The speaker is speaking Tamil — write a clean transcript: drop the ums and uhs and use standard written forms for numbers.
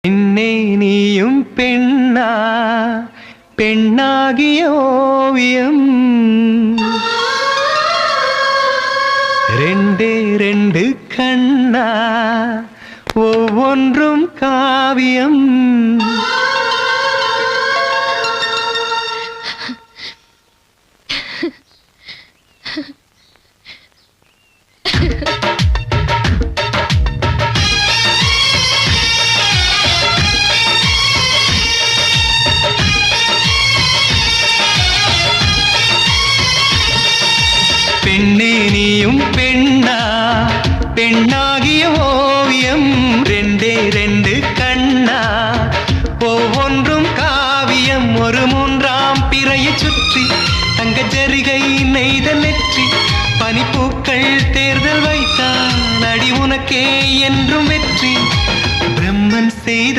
என்னே நீயும் பெண்ணா பெண்ணாகிய ஓவியம் ரெண்டே ரெண்டு கண்ணா ஒவ்வொன்றும் காவியம். பெண்ணே நீயும் பெண்ணா பெண்ணா